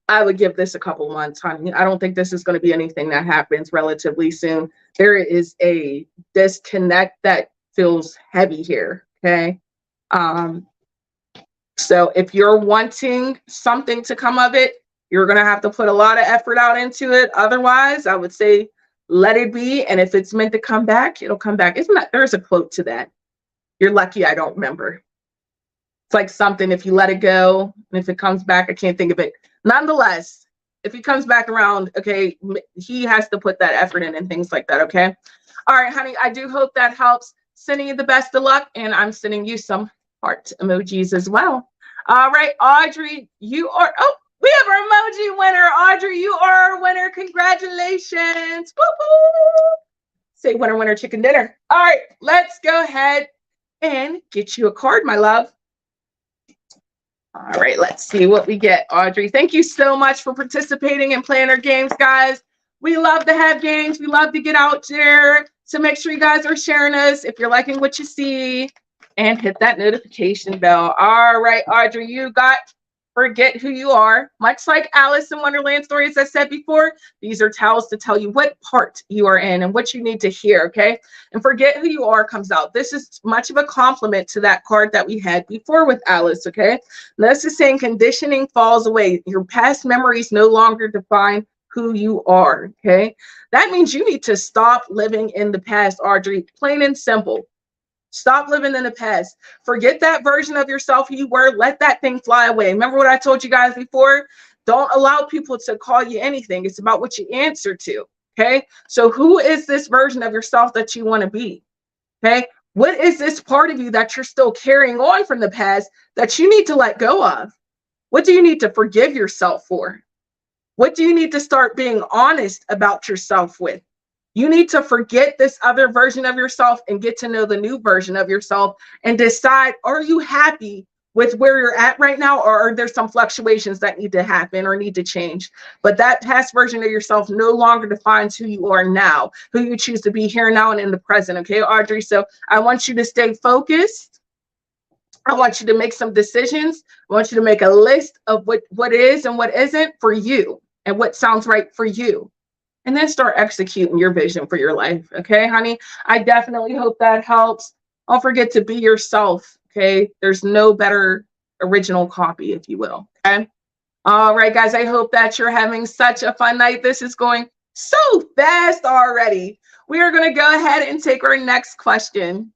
I would give this a couple months, honey. I don't think this is going to be anything that happens relatively soon. There is a disconnect that feels heavy here, okay? So if you're wanting something to come of it, you're going to have to put a lot of effort out into it. Otherwise, I would say let it be. And if it's meant to come back, it'll come back. Isn't that, there's a quote to that. You're lucky I don't remember. It's like something, if you let it go, and if it comes back, I can't think of it. Nonetheless, if he comes back around, okay, he has to put that effort in and things like that, okay? All right, honey, I do hope that helps. Sending you the best of luck, and I'm sending you some heart emojis as well. All right, Audrey, you are, oh, we have our emoji winner. Audrey, you are our winner. Congratulations. Woo-hoo. Say winner, winner, chicken dinner. All right, let's go ahead and get you a card, my love. All right, let's see what we get, Audrey. Thank you so much for participating and playing our games, guys. We love to have games. We love to get out there. So make sure you guys are sharing us if you're liking what you see, and hit that notification bell. All right, Audrey, you got Forget Who You Are. Much like Alice in Wonderland story, as I said before, these are towels to tell you what part you are in and what you need to hear, okay? And Forget Who You Are comes out. This is much of a compliment to that card that we had before with Alice, okay? And this is saying conditioning falls away. Your past memories no longer define who you are, okay? That means you need to stop living in the past, Audrey, plain and simple. Stop living in the past. Forget that version of yourself you were. Let that thing fly away. Remember what I told you guys before? Don't allow people to call you anything. It's about what you answer to, okay? So who is this version of yourself that you want to be, okay? What is this part of you that you're still carrying on from the past that you need to let go of? What do you need to forgive yourself for? What do you need to start being honest about yourself with? You need to forget this other version of yourself and get to know the new version of yourself and decide, are you happy with where you're at right now, or are there some fluctuations that need to happen or need to change? But that past version of yourself no longer defines who you are now, who you choose to be here now and in the present, okay, Audrey? So I want you to stay focused. I want you to make some decisions. I want you to make a list of what is and what isn't for you and what sounds right for you. And then start executing your vision for your life. Okay, honey? I definitely hope that helps. Don't forget to be yourself. Okay, there's no better original copy, if you will. Okay, all right, guys, I hope that you're having such a fun night. This is going so fast already. We are going to go ahead and take our next question.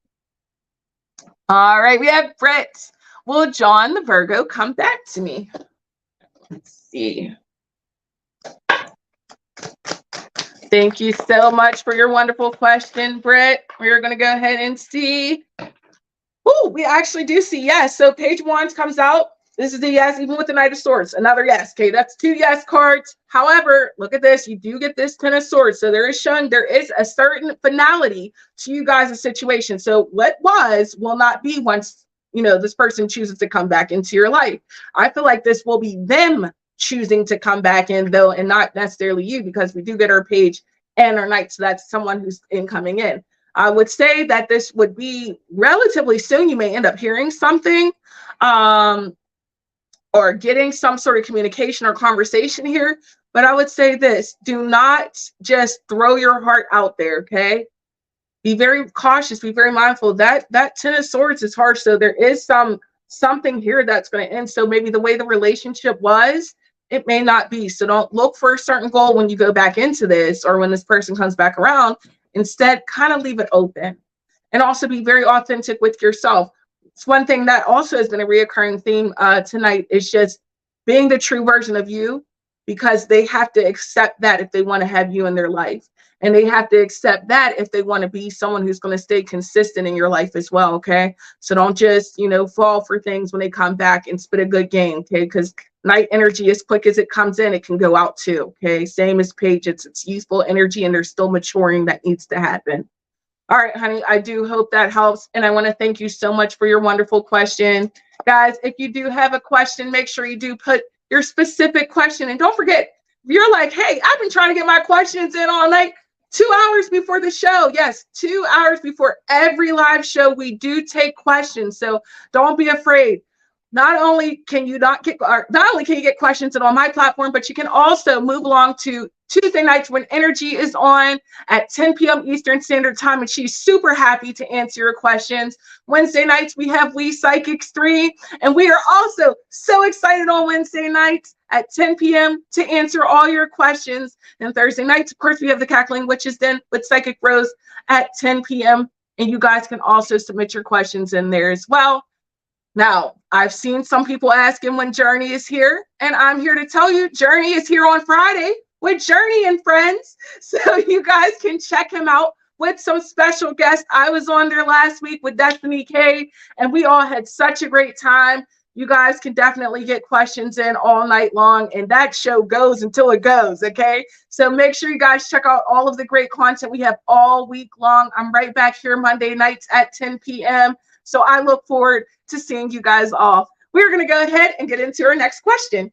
All right, we have Britt. Will John the Virgo come back to me? Let's see. Thank you so much for your wonderful question, Britt. We're going to go ahead and see. Oh, we actually do see yes. So page one comes out. This is the yes, even with the Knight of Swords. Another yes. Okay, that's two yes cards. However, look at this. You do get this Ten of Swords. So there is showing there is a certain finality to you guys' situation. So what was will not be once, you know, this person chooses to come back into your life. I feel like this will be them choosing to come back in, though, and not necessarily you, because we do get our page and our knight, so that's someone who's coming in. I would say that this would be relatively soon. You may end up hearing something or getting some sort of communication or conversation here, but I would say this: do not just throw your heart out there, okay? Be very cautious, be very mindful. That Ten of Swords is harsh, so there is something here that's going to end. So maybe the way the relationship was, it may not be. So don't look for a certain goal when you go back into this or when this person comes back around. Instead, kind of leave it open. And also be very authentic with yourself. It's one thing that also has been a reoccurring theme tonight is just being the true version of you, because they have to accept that if they want to have you in their life. And they have to accept that if they want to be someone who's going to stay consistent in your life as well, okay? So don't just, you know, fall for things when they come back and spit a good game, okay? Because night energy, as quick as it comes in, it can go out too, okay? Same as page, it's useful energy and there's still maturing that needs to happen. All right, honey, I do hope that helps. And I want to thank you so much for your wonderful question. Guys, if you do have a question, make sure you do put your specific question. And don't forget, if you're like, hey, I've been trying to get my questions in all night, 2 hours before the show. Yes, 2 hours before every live show, we do take questions. So don't be afraid. Not only can you get questions in on my platform, but you can also move along to Tuesday nights when Energy is on at 10 p.m. Eastern Standard Time, and she's super happy to answer your questions. Wednesday nights, we have We Psychics 3, and we are also so excited on Wednesday nights at 10 p.m. to answer all your questions. And Thursday nights, of course, we have the Cackling Witches Den with Psychic Rose at 10 p.m., and you guys can also submit your questions in there as well. Now, I've seen some people asking when Journey is here, and I'm here to tell you Journey is here on Friday with Journey and Friends. So you guys can check him out with some special guests. I was on there last week with Destiny K, and we all had such a great time. You guys can definitely get questions in all night long, and that show goes until it goes, okay? So make sure you guys check out all of the great content we have all week long. I'm right back here Monday nights at 10 p.m., so I look forward to seeing you guys all. We're going to go ahead and get into our next question.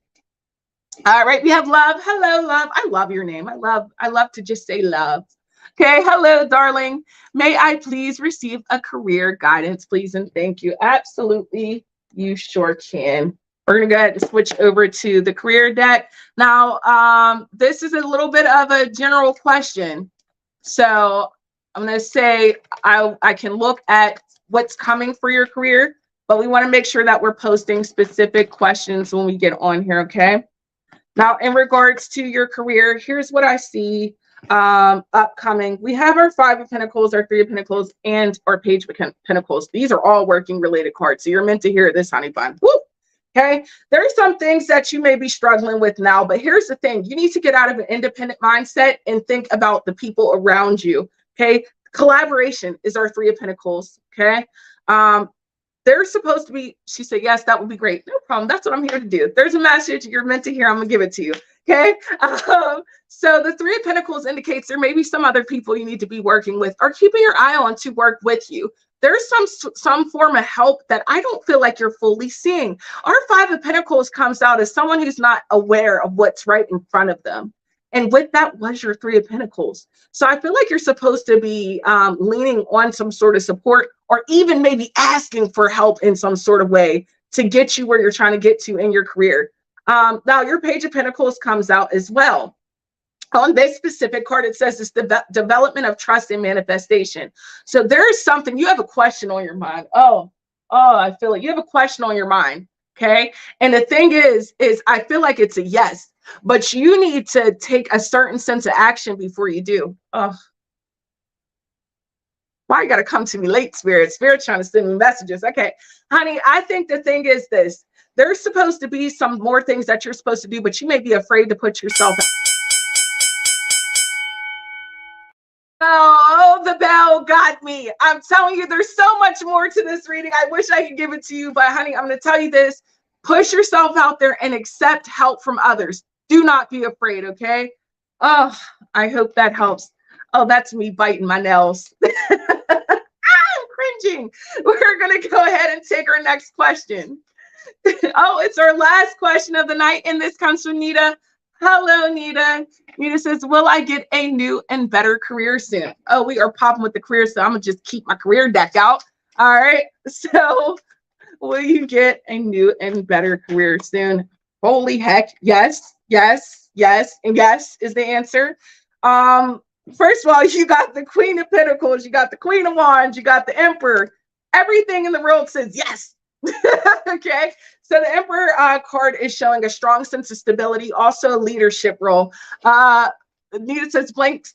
All right, we have Love. Hello, Love. I love your name. I love to just say love. Okay, hello, darling. May I please receive a career guidance, please, and thank you. Absolutely, you sure can. We're going to go ahead and switch over to the career deck. Now, this is a little bit of a general question. So I'm going to say I can look at what's coming for your career, but we want to make sure that we're posting specific questions when we get on here, okay? Now, in regards to your career, here's what I see upcoming. We have our Five of Pentacles, our Three of Pentacles, and our Page of Pentacles. These are all working related cards, so you're meant to hear this, honey bun. Woo! Okay, there's some things that you may be struggling with now, but here's the thing. You need to get out of an independent mindset and think about the people around you, okay? Collaboration is our Three of Pentacles, okay? They're supposed to be, she said, yes, that would be great. No problem. That's what I'm here to do. If there's a message you're meant to hear, I'm going to give it to you, okay? So the Three of Pentacles indicates there may be some other people you need to be working with or keeping your eye on to work with you. There's some form of help that I don't feel like you're fully seeing. Our Five of Pentacles comes out as someone who's not aware of what's right in front of them. And with that was your Three of Pentacles. So I feel like you're supposed to be leaning on some sort of support or even maybe asking for help in some sort of way to get you where you're trying to get to in your career. Now, your Page of Pentacles comes out as well. On this specific card, it says it's the development of trust and manifestation. So there's something, you have a question on your mind. Oh, I feel it. You have a question on your mind, okay? And the thing is I feel like it's a yes. But you need to take a certain sense of action before you do. Why you got to come to me late, Spirit? Spirit trying to send me messages. Okay, honey, I think the thing is this. There's supposed to be some more things that you're supposed to do, but you may be afraid to put yourself out. Oh, the bell got me. I'm telling you, there's so much more to this reading. I wish I could give it to you, but honey, I'm going to tell you this. Push yourself out there and accept help from others. Do not be afraid, okay? Oh, I hope that helps. Oh, that's me biting my nails. I'm cringing. We're going to go ahead and take our next question. Oh, it's our last question of the night, and this comes from Nita. Hello, Nita. Nita says, will I get a new and better career soon? Oh, we are popping with the career, so I'm going to just keep my career deck out. All right. So will you get a new and better career soon? Holy heck, yes. Yes, yes, and yes is the answer. First of all, you got the Queen of Pentacles, you got the Queen of Wands, you got the Emperor. Everything in the world says yes. Okay, so the Emperor card is showing a strong sense of stability, also a leadership role. Nita says,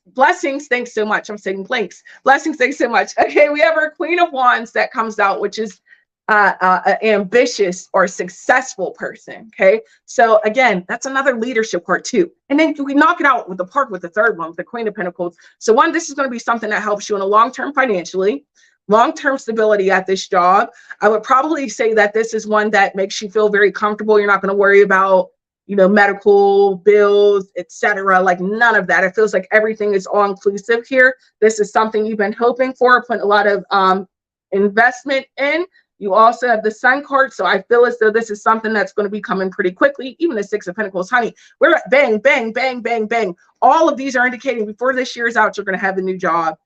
blessings, thanks so much. I'm saying blanks. Blessings, thanks so much. Okay, we have our Queen of Wands that comes out, which is an ambitious or successful person. Okay, so again, that's another leadership card too. And then we knock it out with the park with the third one, with the Queen of Pentacles. So one, this is going to be something that helps you in a long-term financially, long-term stability at this job. I would probably say that this is one that makes you feel very comfortable. You're not going to worry about medical bills, etc. Like none of that. It feels like everything is all inclusive here. This is something you've been hoping for, putting a lot of investment in. You also have the Sun card, so I feel as though this is something that's going to be coming pretty quickly. Even the Six of Pentacles, honey, we're at bang, bang, bang, bang, bang. All of these are indicating before this year is out, you're going to have a new job.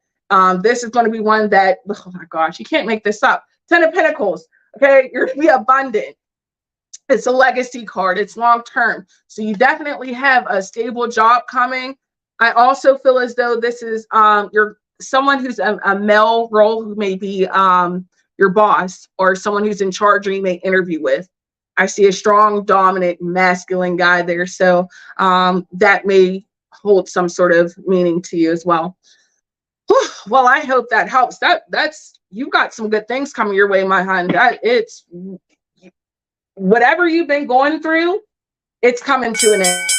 This is going to be one that, oh my gosh, you can't make this up. 10 of Pentacles, okay? You're going to be abundant. It's a legacy card. It's long term. So you definitely have a stable job coming. I also feel as though this is you're someone who's a male role who may be your boss or someone who's in charge or you may interview with. I see a strong, dominant, masculine guy there. So that may hold some sort of meaning to you as well. Well, I hope that helps. That's you got some good things coming your way, my hun. It's whatever you've been going through, it's coming to an end.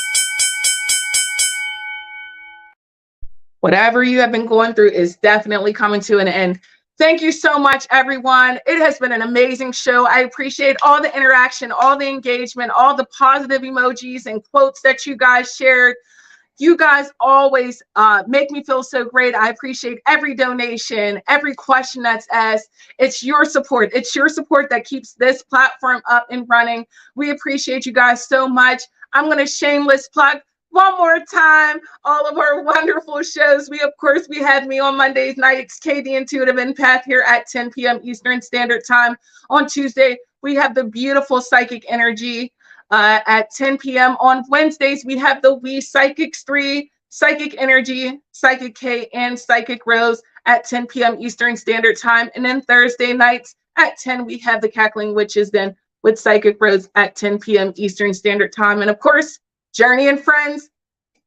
Whatever you have been going through is definitely coming to an end. Thank you so much, everyone. It has been an amazing show. I appreciate all the interaction, all the engagement, all the positive emojis and quotes that you guys shared. You guys always make me feel so great. I appreciate every donation, every question that's asked. It's your support. It's your support that keeps this platform up and running. We appreciate you guys so much. I'm going to shameless plug one more time all of our wonderful shows. We have me on Mondays nights, KD Intuitive Empath here at 10 p.m. Eastern Standard Time. On Tuesday, we have the beautiful Psychic Energy at 10 p.m. On Wednesdays, we have the We Psychics 3, Psychic Energy, Psychic K, and Psychic Rose at 10 p.m. Eastern Standard Time. And then Thursday nights at 10, we have the Cackling Witches then with Psychic Rose at 10 p.m. Eastern Standard Time. And of course, Journey and friends,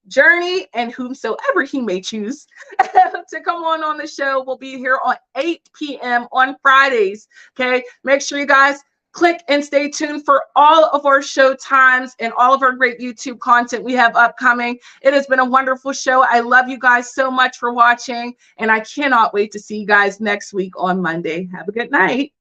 Journey and whomsoever he may choose to come on the show will be here on 8 p.m. on Fridays. Okay, make sure you guys click and stay tuned for all of our show times and all of our great YouTube content we have upcoming. It has been a wonderful show. I love you guys so much for watching, and I cannot wait to see you guys next week on Monday. Have a good night.